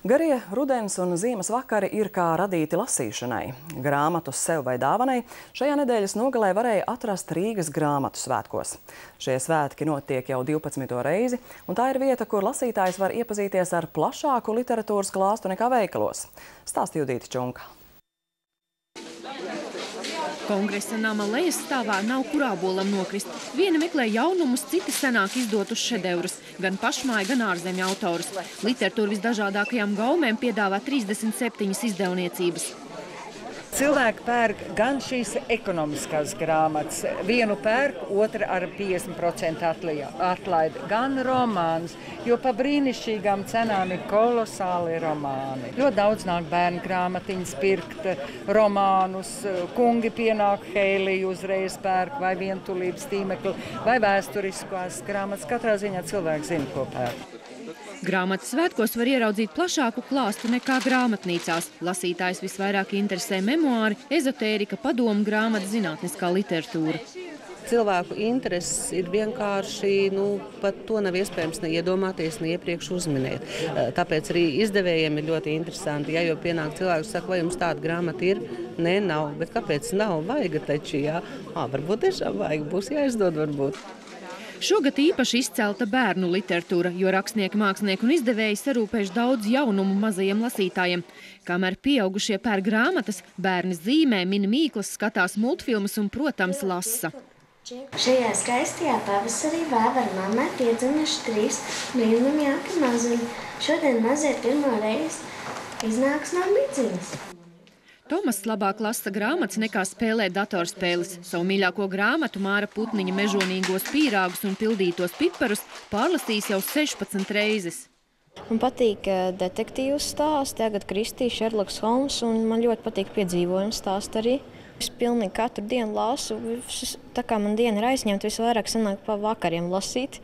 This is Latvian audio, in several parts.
Garie rudens un ziemas vakari ir kā radīti lasīšanai. Grāmatu sev vai dāvanai šajā nedēļas nogalē varēja atrast Rīgas grāmatu svētkos. Šie svētki notiek jau 12. reizi, un tā ir vieta, kur lasītājs var iepazīties ar plašāku literatūras klāstu nekā veikalos. Stāsta Judīta Čunka. Kongresa nama lejas stāvā nav kur ābolam nokrist. Viena meklē jaunumus, citi senāk izdotus šedevrus, gan pašmāja, gan ārzemju autorus. Literatūra visdažādākajām gaumēm piedāvā 37 izdevniecības. Cilvēki pērk gan šīs ekonomiskās grāmatas, vienu pērk, otra ar 50% atlaidi, gan romānus, jo pa brīnišķīgām cenām ir kolosāli romāni. Ļoti daudz nāk bērnu grāmatiņas pirkt, romānus, kungi pienāk Heiliju uzreiz pērk, vai vientulības tīmekli, vai vēsturiskās grāmatas. Katrā ziņā cilvēki zina, ko pērk. Grāmatas svētkos var ieraudzīt plašāku klāstu nekā grāmatnīcās. Lasītājs visvairāk interesē memoāri, ezotērika, padomu grāmata, zinātniskā literatūra. Cilvēku intereses ir vienkārši, pat to nav iespējams ne iedomāties, ne iepriekš uzminēt. Tāpēc arī izdevējiem ir ļoti interesanti, jo pienāk cilvēks saka, vai jums tāda grāmata ir? Nē, nav, bet kāpēc nav? Vajag taču, jā. Varbūt tiešām vajag, būs jāizdod varbūt. Šogad īpaši izcelta bērnu literatūra, jo rakstnieki, mākslinieki un izdevēji sarūpējuši daudz jaunumu mazajiem lasītājiem. Kamēr pieaugušie pērk grāmatas, bērni zīmē, min mīklas, skatās multfilmas un, protams, lasa. Šajā skaistajā pavasarī vāva ar mammai piedzimuši 3 brīnumjāki mazuļi. Šodien mazie pirmo reizi iznāks no midziņas. Tomas labāk lasa grāmatas nekā spēlē datorspēles. Savu mīļāko grāmatu Māra Putniņa mežonīgos pīrāgus un pildītos piparus pārlasījis jau 16 reizes. Man patīk detektīvas stāsti, Agata Kristija, Šerloks Holms, un man ļoti patīk piedzīvojumu stāsti arī. Es pilnīgi katru dienu lasu, tā kā man diena ir aizņemta, visvairāk sanāk pa vakariem lasīt.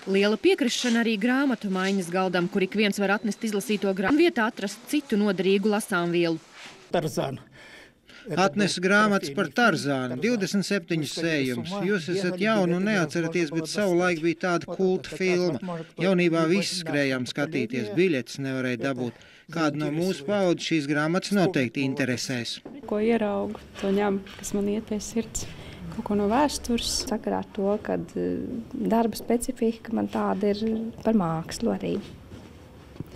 Liela piekrišana arī grāmatu maiņas galdam, kur ik viens var atnest izlasīto grāmatu vietā atrast citu noderīgu lasāmvielu. Atnes grāmatas par Tarzānu, 27 sējumus. Jūs esat jauni un neatceraties, bet savu laiku bija tāda kulta filma. Jaunībā visi skrējām skatīties, biļetes nevarēja dabūt. Kādu no mūsu paudžu šīs grāmatas noteikti interesēs. Ko ieraugu, to ņem, kas man iet pie sirds. Kaut ko no vēstures. Sakarā to, ka darba specifika man tāda ir par mākslu arī.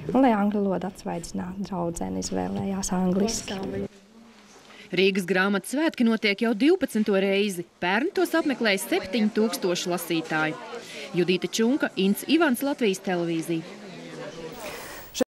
Un, lai angļu valodu atsvaidzinātu, draudzene izvēlējās angliski. Rīgas grāmatas svētki notiek jau 12. reizi. Pērn tos apmeklēja 7000 lasītāju. Judīta Čunka, Ints Ivans, Latvijas televīzija.